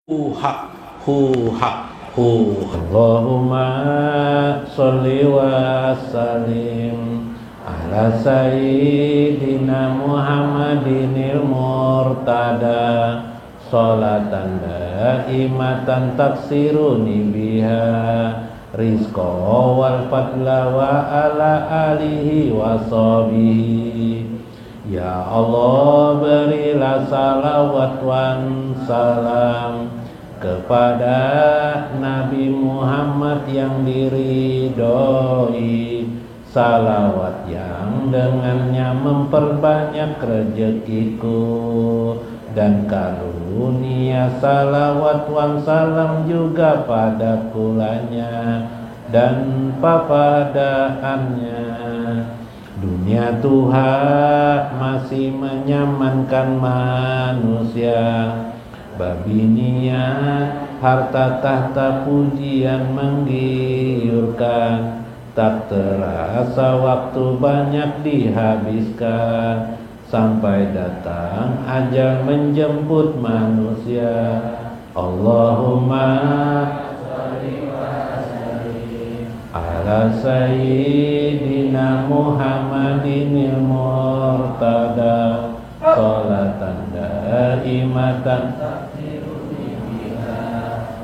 hak hak Allahumma sholli wa sallim ala sayyidina Muhammadinil murtada sholatan daimatan taksiruni biha rizqa wal fadla wa ala alihi wa sahbihi. Ya Allah, berilah salawat wan salam kepada Nabi Muhammad yang diridhoi, salawat yang dengannya memperbanyak rezekiku, dan karunia salawat wan salam juga pada kulanya dan papadaannya. Dunia Tuhan masih menyamankan manusia, babi niat, harta tahta pujian menggiurkan, tak terasa waktu banyak dihabiskan, sampai datang ajal menjemput manusia. Allahumma ala sayyidina Muhammadinil murtada sholatan daimatan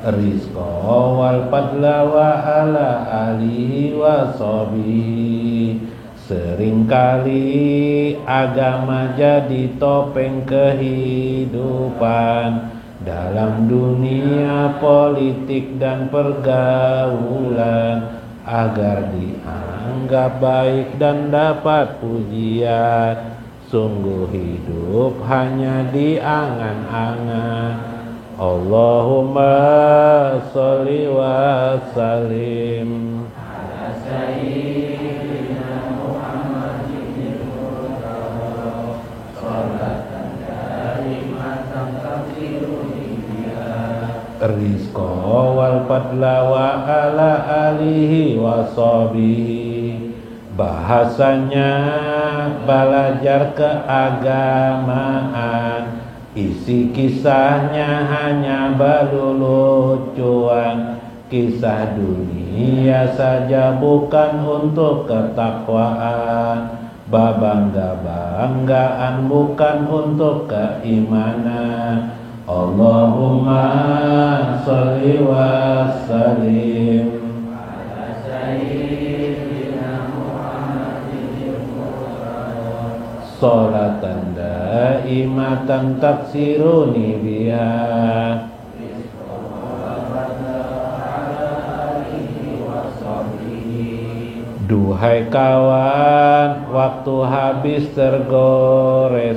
rizqa wal fadla wa ala alihi wa sahbihi. Seringkali agama jadi topeng kehidupan dalam dunia politik dan pergaulan, agar dianggap baik dan dapat pujian. Sungguh hidup hanya di angan-angan. Allahumma sholli wa sallim ala sayyidina Muhammadin sholatan daimatan taksiruni biha rizqa wal fadla wa ala alihi wa sahbihi. Bahasanya belajar keagamaan, isi kisahnya hanya berlucuan, kisah dunia saja bukan untuk ketakwaan, babangga-banggaan bukan untuk keimanan. Allahumma sholli wa sallim ala sayyidina Muhammadin sholatan daimatan taksiruni biha. Duhai kawan, waktu habis tergoreskan,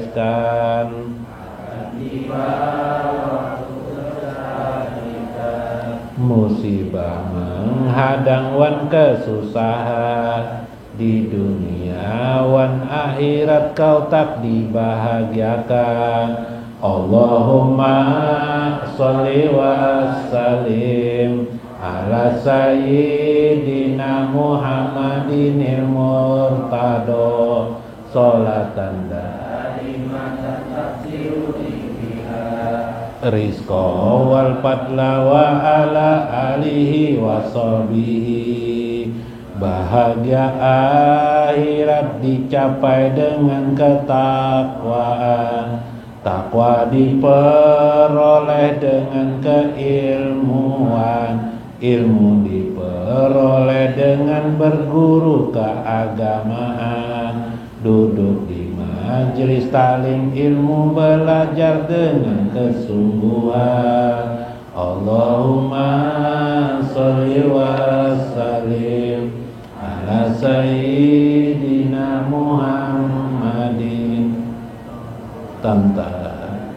musibah menghadang wan kesusahan, di dunia wan akhirat kau tak dibahagiakan. Allahumma sholli wa sallim ala sayyidina Muhammadinil murtada sholatan daimatan taksiruni rizqa wal fadla wa ala alihi wa sahbihi. Bahagia akhirat dicapai dengan ketakwaan, takwa diperoleh dengan keilmuan, ilmu diperoleh dengan berguru keagamaan, duduk di majelis talim ilmu belajar dengan kesungguhan. Allahumma sholli wa sallim ala sayyidina Muhammadin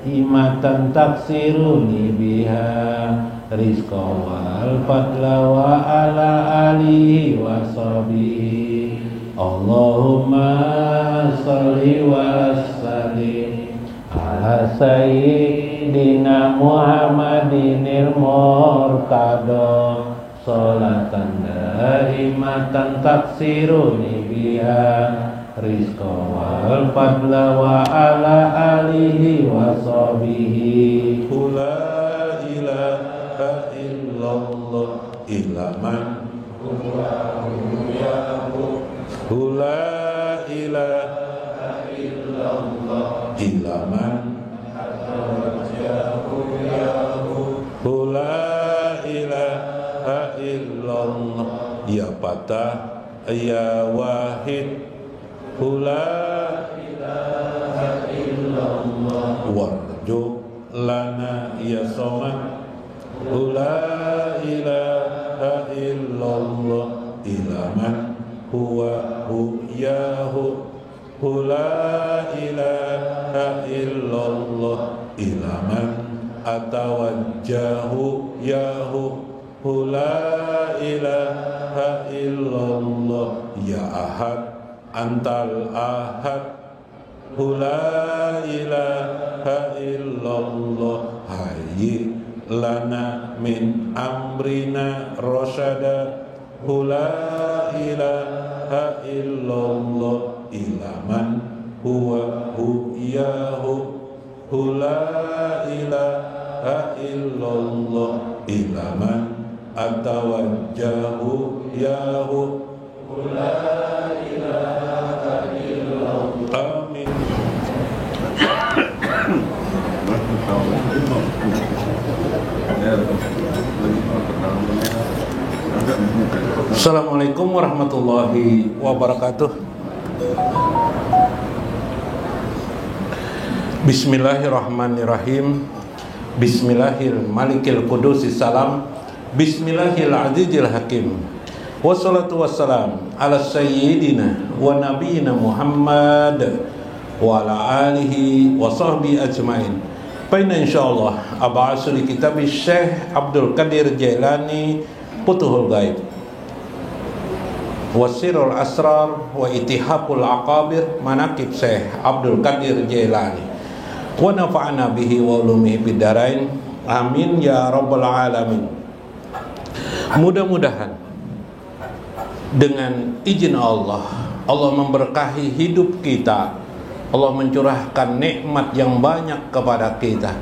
imatan taksiruni biha rizqa wal fadla wa ala alihi wa sahbihi. Allahumma sholli wa sallim ala sayyidina Muhammadinil murtada sholatan daimatan taksiruni biha rizqa wal fadla wa ala alihi wa sahbihi. La ilaha illa man la ilaha illa man la ilaha illallah ya patah ya wahid la ilaha illallah warju lana ya somad la ilaha illallah ilaman huwa yahu la ilaha illallah ilaman atawajjahu yahu la ilaha illallah ya ahad antal ahad la ilaha illallah hayyi lana min amrina rasyada la ilaha illallah ilaman huwa yahu la ilaha illallah ilaman atawajjahu yahu la ilaha illallah amin. Assalamualaikum warahmatullahi wabarakatuh. Bismillahirrahmanirrahim. Bismillahirrahmanirrahim. Qudusis salam. Bismillahirrahmanirrahim hakim. Wassalatu wassalam ala sayyidina wa nabiyina Muhammad wa ala alihi wa sahbihi ajmain. Baina insyaallah ab'asu li kitab Syekh Abdul Qadir Jailani Futuhul Ghaib Wasirul Asrar wa Itihaful Aqabir Manaqib Syekh Abdul Qadir Jailani wa nafa'ana bihi wa ulumihi bidarain amin ya rabbal alamin. Mudah-mudahan dengan izin Allah memberkahi hidup kita, Allah mencurahkan nikmat yang banyak kepada kita,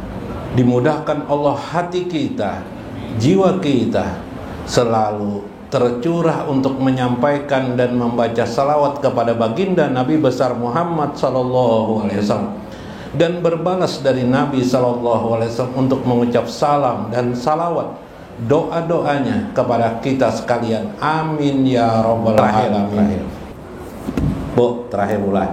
dimudahkan Allah hati kita, jiwa kita selalu tercurah untuk menyampaikan dan membaca salawat kepada baginda Nabi besar Muhammad sallallahu alaihi wasallam, dan berbalas dari Nabi sallallahu alaihi wasallam untuk mengucap salam dan salawat doa-doanya kepada kita sekalian. Amin ya rabbal alamin. Bu, terakhir mulai.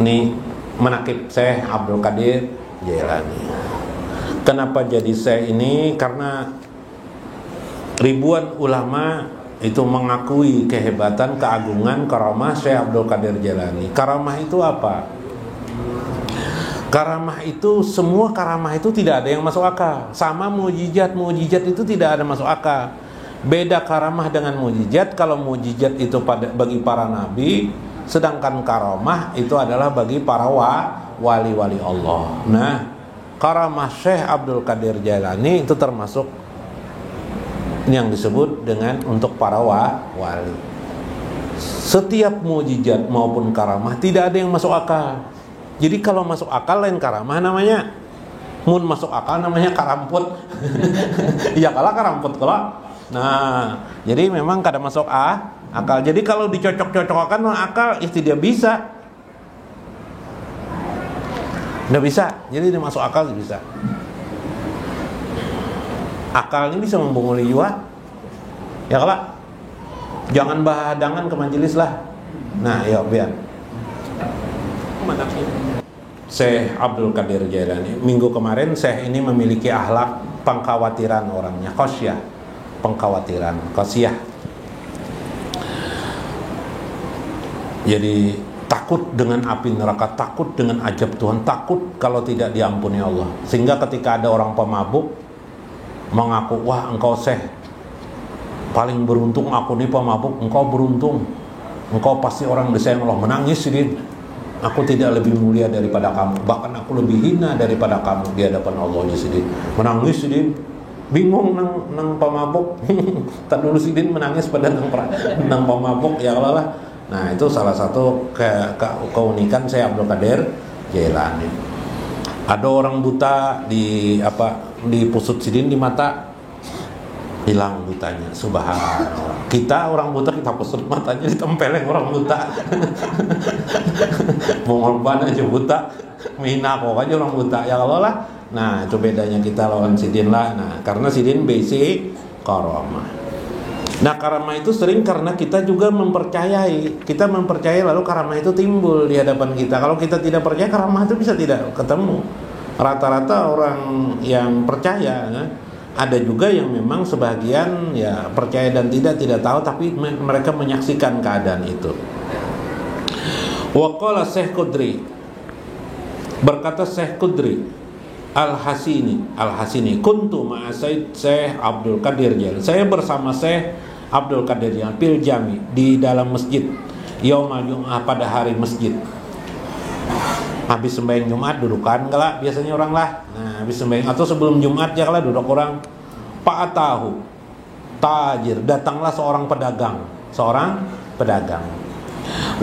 Ini menakib Syekh Abdul Qadir Jailani. Kenapa jadi Syekh ini? Karena ribuan ulama itu mengakui kehebatan, keagungan, karamah Syekh Abdul Qadir Jailani. Karamah itu apa? Karamah itu, semua karamah itu tidak ada yang masuk akal. Sama mujizat itu tidak ada masuk akal. Beda karamah dengan mujizat. Kalau mujizat itu bagi para nabi, sedangkan karamah itu adalah bagi para wali-wali Allah. Nah, karamah Syekh Abdul Qadir Jailani itu termasuk yang disebut dengan untuk para wali. Setiap mujizat maupun karamah tidak ada yang masuk akal. Jadi kalau masuk akal lain karamah namanya. Mun masuk akal namanya karamput. Ya kalah karamput kalau. Nah, jadi memang kada masuk akal. Jadi kalau dicocok-cocokkan akal itu dia bisa. Nggak bisa. Jadi dia masuk akal bisa. Akal ini bisa membunguli jiwa. Ya kalau jangan bahadangan ke majelis lah. Nah, yuk biar. Syekh Abdul Qadir Jailani. Minggu kemarin Syekh ini memiliki akhlak pengkhawatiran orangnya, khosyah, pengkhawatiran, khosyah. Jadi takut dengan api neraka, takut dengan azab Tuhan, takut kalau tidak diampuni Allah. Sehingga ketika ada orang pemabuk mengaku, wah engkau Syekh paling beruntung, aku nih pemabuk, engkau beruntung, engkau pasti orang disayang Allah. Menangis Sidin, aku tidak lebih mulia daripada kamu, bahkan aku lebih hina daripada kamu di hadapan Allah Sidin. Menangis Sidin, bingung nang pemabuk. Tak dulu Sidin menangis pada nang pemabuk, ya Allah lah. Nah, itu salah satu keunikan Syekh Abdul Qadir Jailani. Ada orang buta di pusut Sidin di mata. hilang butanya. Subhanallah. Kita orang buta kita kusut matanya, ditempelin orang buta. Pengorban aja buta, mina kok aja orang buta ya Allah lah. Nah itu bedanya kita lawan sidin lah. Nah karena sidin basic karamah. Nah karamah itu sering karena kita juga mempercayai. Kita mempercayai lalu karamah itu timbul di hadapan kita. Kalau kita tidak percaya, karamah itu bisa tidak ketemu. Rata-rata orang yang percaya ya, ada juga yang memang sebagian ya percaya dan tidak tahu, tapi mereka menyaksikan keadaan itu. Waqala Syekh Qudri, berkata Syekh Qudri Al-Hasini, kuntu ma'a Syekh Abdul Qadir Jailani. Saya bersama Syekh Abdul Qadir Jailani fil jami, di dalam masjid, yaumal Jum'ah, pada hari masjid. Habis sembahyang Jumat dudukan galak biasanya orang lah. Nah, habis sembahyang atau sebelum Jumat ya lah duduk orang. Fa'atahu tajir, datanglah seorang pedagang.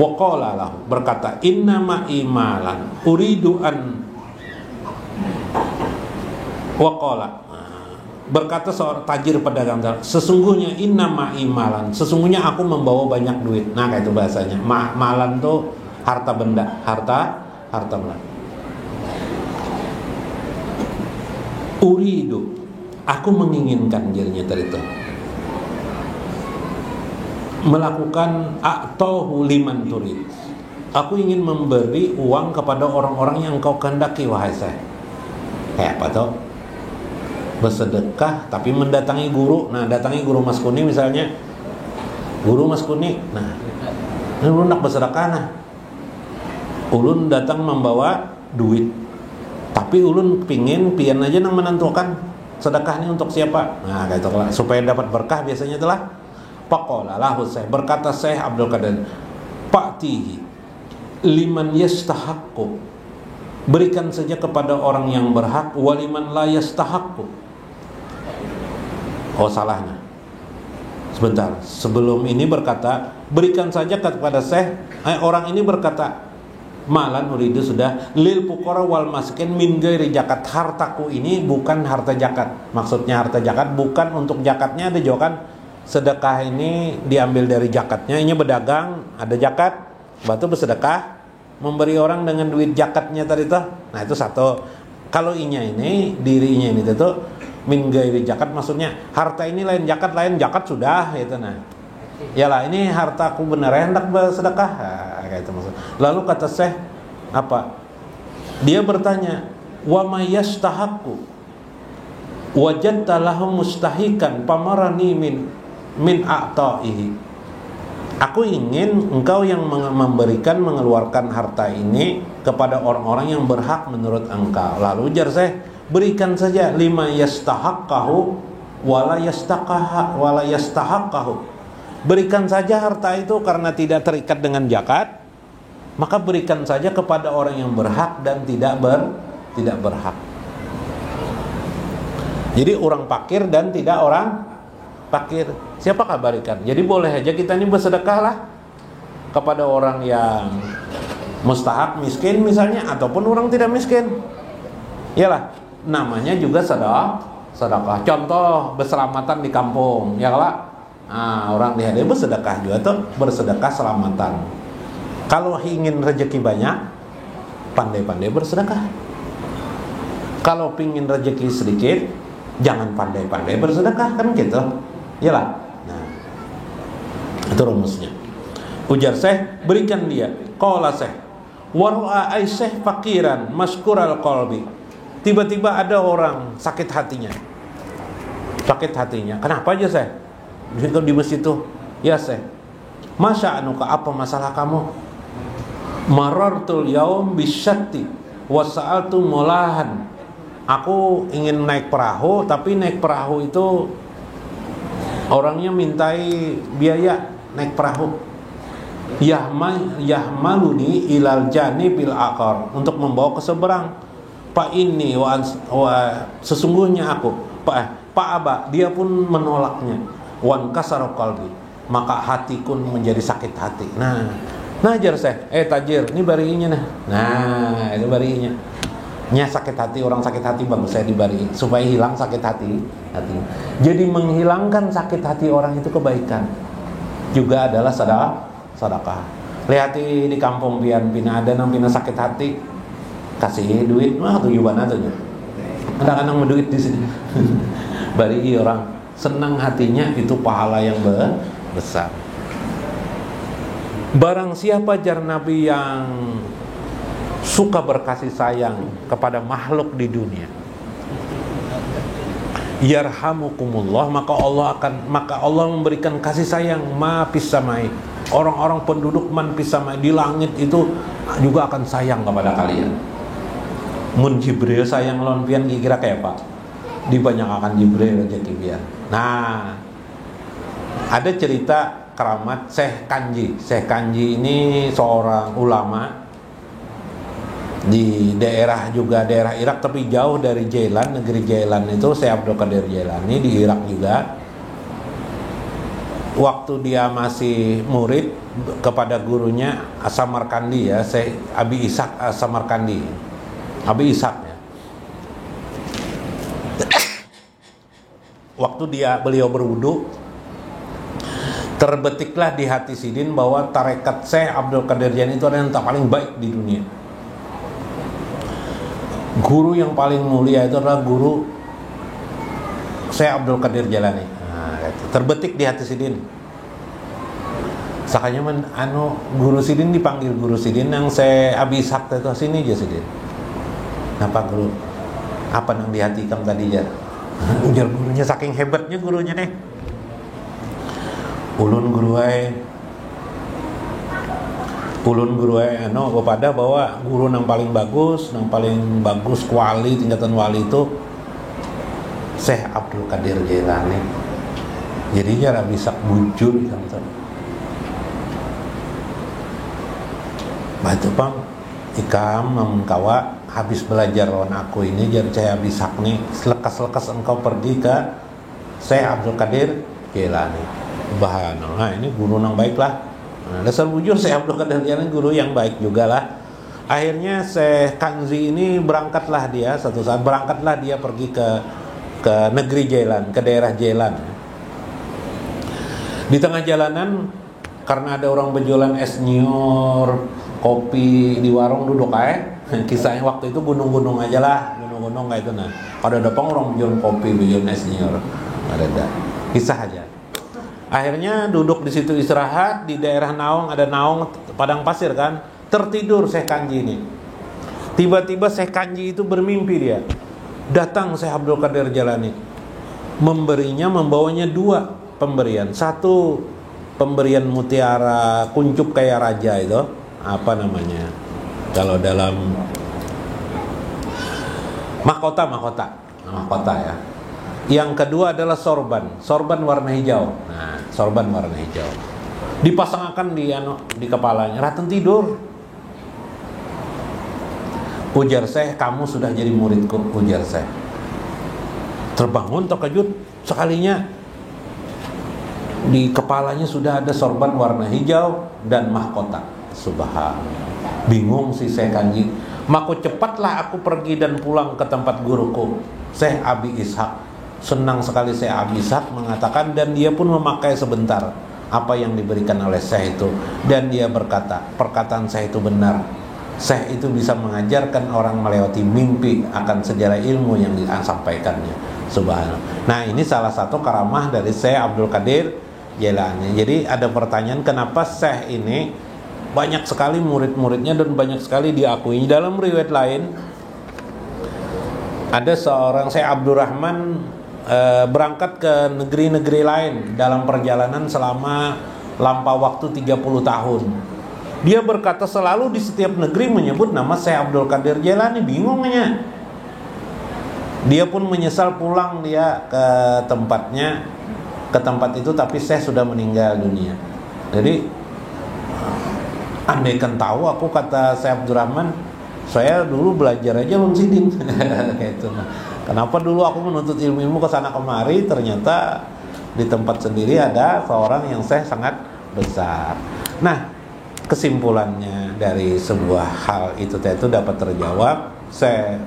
Wa qala lahu, berkata, inna ma imalan uridu an wa qala, berkata seorang tajir pedagang, sesungguhnya inna ma imalan, sesungguhnya aku membawa banyak duit. Nah, kayak itu bahasanya. Malan tuh harta benda, harta benda. Uridu, aku menginginkan dirinya tadi itu melakukan a'tahu liman turid. Aku ingin memberi uang kepada orang-orang yang kau kehendaki, wahai saya. Kayak apa tuh? Bersedekah tapi mendatangi guru. Nah, datangi guru Mas Kuni misalnya. Guru Mas Kuni, nah, ini ulun nak bersedekah nah. Ulun datang membawa duit, tapi ulun pingin pian aja nang menentukan sedekahnya untuk siapa. Nah, kayak itulah supaya dapat berkah biasanya itulah. Faqala lahu Syekh, berkata Syekh Abdul Qadir, fa'tihi liman yastahaqqu, berikan saja kepada orang yang berhak, waliman la yastahaqqu. Oh, salahnya. Sebentar, sebelum ini berkata berikan saja kepada Syekh, orang ini berkata malan uridu sudah lil fuqara wal masakin min ghairi zakat. Hartaku ini bukan harta zakat. Maksudnya harta zakat bukan untuk zakatnya, ada juga kan sedekah ini diambil dari zakatnya. Ini berdagang ada zakat, batu bersedekah memberi orang dengan duit zakatnya tadi tuh. Nah, itu satu. Kalau ini dirinya ini tuh min ghairi zakat, maksudnya harta ini lain zakat sudah itu. Nah, yalah ini hartaku bener hendak bersedekah. Nah, kayak itu maksud. Lalu kata Syekh apa? Dia bertanya, wa may yastahaqqu wajadta lahu mustahikan pamarani min a'ta'ihi. Aku ingin engkau yang mengeluarkan harta ini kepada orang-orang yang berhak menurut engkau. Lalu ujar Syekh, berikan saja lima yastahaqqahu wala yastahaqqahu. Berikan saja harta itu karena tidak terikat dengan zakat, maka berikan saja kepada orang yang berhak dan tidak berhak. Jadi orang fakir dan tidak orang fakir, siapakah berikan? Jadi boleh aja kita ini bersedekahlah kepada orang yang mustahak miskin misalnya, ataupun orang tidak miskin. Iyalah, namanya juga sedekah. Contoh berselamatan di kampung, ya lah. Nah, orang dihadiri bersedekah juga tuh, bersedekah selamatan. Kalau ingin rezeki banyak, pandai-pandai bersedekah. Kalau pingin rezeki sedikit, jangan pandai-pandai bersedekah, kan gitu. Iyalah. Nah, itu rumusnya. Ujar Syekh, berikan dia. Qala Syekh, wa ra'a Syekh fakiran maskural qalbi. Tiba-tiba ada orang sakit hatinya. Kenapa aja Syekh? Di masjid itu. Ya Syekh, masya'anuka, apa masalah kamu? Marartul yaum bisyatti wa sa'altu mulahan. Aku ingin naik perahu, tapi naik perahu itu orangnya mintai biaya naik perahu. Yahmaluni ilal janibil aqar, untuk membawa ke seberang. Pak ini sesungguhnya aku Pak Aba, dia pun menolaknya. Wan kasar qalbi, maka hatiku menjadi sakit hati. Nah ajar Syekh, tajir, ini barinya nah. Nah, itu barinya. Nya sakit hati, orang sakit hati bagus saya dibari supaya hilang sakit hati. Jadi menghilangkan sakit hati orang itu kebaikan. Juga adalah sedekah. Lihat di kampung pian pina ada nang pina sakit hati, kasih duit mah tujuan atunya. Kadang-kadang menduit di sini. Bari orang senang hatinya itu pahala yang besar. Barang siapa jar Nabi yang suka berkasih sayang kepada makhluk di dunia, yarhamukumullah, maka Allah memberikan kasih sayang ma fis samai. Orang-orang penduduk man fis samai di langit itu juga akan sayang kepada kalian. Mun Jibril sayang lawan pian kira kayak Pak. Dibanyakan Jibril rezeki pian. Nah, ada cerita keramat Syekh Kanji. Syekh Kanji ini seorang ulama di daerah Irak, tapi jauh dari Jailan, negeri Jailan itu Syekh Abdul Qadir Jailani di Irak juga. Waktu dia masih murid kepada gurunya Samarkandi ya, Syekh Abi Ishaq Samarkandi. Abi Ishaq ya. Waktu beliau berwudu, terbetiklah di hati Sidin bahwa tarekat Syekh Abdul Qadir Jailani itu adalah yang paling baik di dunia. Guru yang paling mulia itu adalah guru Syekh Abdul Qadir Jailani. Nah, terbetik di hati Sidin. Sakanya guru Sidin dipanggil guru Sidin yang Syekh Abi Ishaq itu sini aja Sidin. Napa guru? Apa yang di hati kamu tadi ya? Ujar gurunya, saking hebatnya gurunya nih. Ulun guru kepada bahwa guru yang paling bagus kuali tingkatan wali itu Syekh Abdul Qadir Jailani. Jadi cara bisa bujur kan. Batu pang ikam kawa habis belajar lawan aku ini jar saya bisa nih selekas engkau pergi ke Syekh Abdul Qadir Jailani. Nah ini guru yang baik lah. Nah, dasar bujur Syekh Abdul Qadir Jailani guru yang baik juga lah. Akhirnya Syekh Kanzi ini berangkatlah dia pergi ke negeri Jailan, ke daerah Jailan. Di tengah jalanan karena ada orang berjualan es nyiur, kopi di warung duduk kisahnya waktu itu gunung-gunung aja lah, gunung-gunung kayak itu. Nah, kalau ada orang jual kopi, jual es nyiur, ada kisah aja. Akhirnya duduk di situ istirahat di daerah Naung, ada Naung padang pasir kan, tertidur Syekh Kanji ini. Tiba-tiba Syekh Kanji itu bermimpi dia. Datang Syekh Abdul Qadir Jailani. Membawanya dua pemberian. Satu pemberian mutiara kuncup kayak raja itu, apa namanya? Kalau dalam mahkota ya. Yang kedua adalah sorban warna hijau. Nah, sorban warna hijau dipasangkan di kepalanya. Ratun tidur. Ujar Syekh, kamu sudah jadi muridku. Ujar Syekh. Terbangun terkejut sekalinya. Di kepalanya sudah ada sorban warna hijau dan mahkota. Subhanallah. Bingung si Syekh Kanji. Maka cepatlah aku pergi dan pulang ke tempat guruku Syekh Abi Ishaq. Senang sekali Syekh Abi Ishaq mengatakan, dan dia pun memakai sebentar apa yang diberikan oleh Syekh itu, dan dia berkata, perkataan Syekh itu benar. Syekh itu bisa mengajarkan orang melewati mimpi akan sejarah ilmu yang disampaikannya. Subhanallah. Nah, ini salah satu karamah dari Syekh Abdul Qadir Jailani. Jadi ada pertanyaan, kenapa Syekh ini banyak sekali murid-muridnya dan banyak sekali diakui. Dalam riwayat lain ada seorang Syekh Abdurrahman berangkat ke negeri-negeri lain dalam perjalanan selama lampau waktu 30 tahun. Dia berkata selalu di setiap negeri menyebut nama Syekh Abdul Qadir Jailani. Bingungnya. Dia pun menyesal pulang dia ke tempat itu, tapi Syekh sudah meninggal dunia. Jadi andaikan tahu aku, kata Syekh Abdurrahman, saya dulu belajar aja Lun Sidin. Kayak itu. Kenapa dulu aku menuntut ilmu ke sana kemari, ternyata di tempat sendiri ada seorang yang Syekh sangat besar. Nah, kesimpulannya dari sebuah hal itu dapat terjawab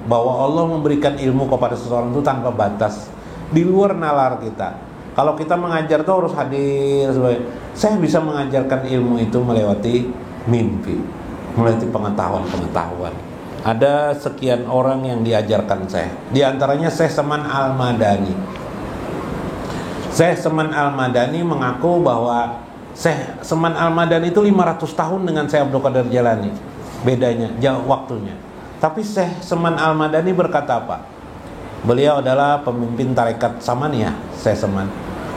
bahwa Allah memberikan ilmu kepada seseorang itu tanpa batas, di luar nalar kita. Kalau kita mengajar itu harus hadir. Saya bisa mengajarkan ilmu itu melewati mimpi, melewati pengetahuan. Ada sekian orang yang diajarkan saya. Di antaranya Syekh Saman Al-Madani. Syekh Saman Al-Madani mengaku bahwa Syekh Saman Al-Madani itu 500 tahun dengan Syekh Abdul Qadir Jailani. Bedanya jauh waktunya. Tapi Syekh Saman Al-Madani berkata apa? Beliau adalah pemimpin tarekat Samaniyah, Syekh Saman.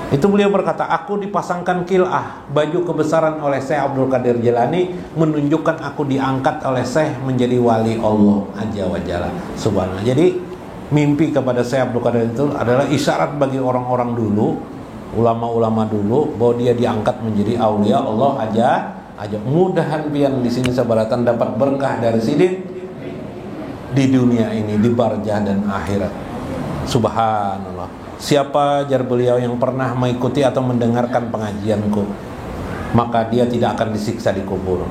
Itu beliau berkata, aku dipasangkan kil'ah, baju kebesaran oleh Syekh Abdul Qadir Jailani, menunjukkan aku diangkat oleh Syekh menjadi wali Allah Azza wa Jalla Subhanallah. Jadi mimpi kepada Syekh Abdul Qadir itu adalah isyarat bagi orang-orang dulu, ulama-ulama dulu, bahwa dia diangkat menjadi aulia Allah Azza. Mudahan pian di sini sabaratan dapat berkah dari sidin di dunia ini, di barzah dan akhirat. Subhanallah. Siapa jar beliau yang pernah mengikuti atau mendengarkan pengajianku, maka dia tidak akan disiksa di kubur.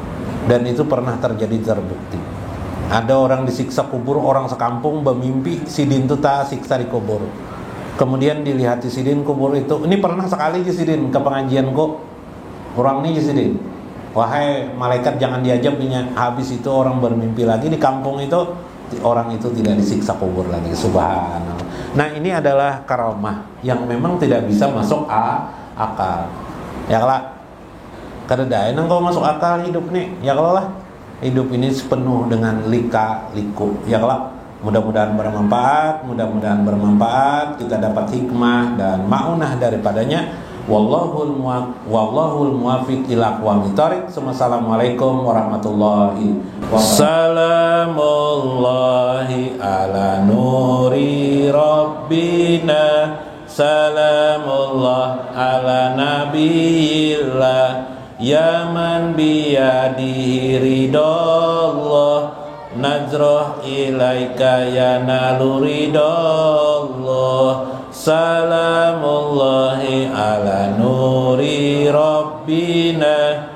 Dan itu pernah terjadi, terbukti. Ada orang disiksa kubur, orang sekampung bermimpi sidin itu tak siksa di kubur. Kemudian dilihat sidin kubur itu, ini pernah sekali sidin ke pengajianku. Orang ini sidin, wahai malaikat jangan diajak punya. Habis itu orang bermimpi lagi di kampung itu, orang itu tidak disiksa kubur lagi. Subhanallah. Nah, ini adalah karamah yang memang tidak bisa masuk akal. Ya kalau kadang kau masuk akal hidup nih, ya kalau lah hidup ini sepenuh dengan lika-liku. Ya kalau mudah-mudahan bermanfaat, kita dapat hikmah dan maunah daripadanya. Wallahul muwaffiq ila aqwamit thoriq. Assalamualaikum warahmatullahi wabarakatuh. Salamullahi ala nuri rabbina, salamullah ala nabiyillah, ya man biyadihi ridallah, najrah ilaika yanalu ridallah. Salamullahi ala nuri rabbina,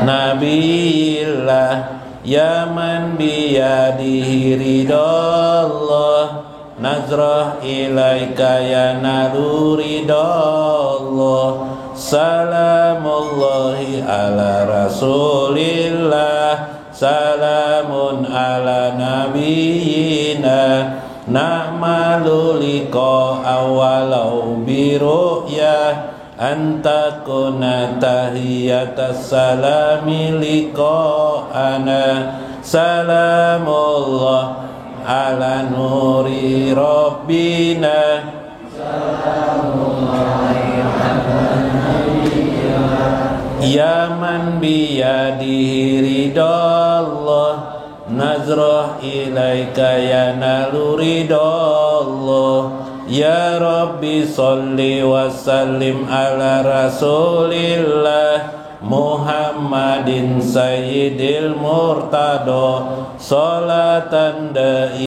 nabiyillah, ya man biyadihi ridallah, nazrah ilaika yanalu ridallah. Salamullahi ala rasulillah, salamun ala nabiyina, na'malu liqa awalau biru'ya, anta kuna tahiyatas salami liqa'ana. Salamullah ala nuri rabbina, ya man biyadihi ridallah, nazrah ilaika yanalu ridallah. Ya Rabbi salli wa sallim ala rasulillah, Muhammadin sayyidil murtado, salatan da'i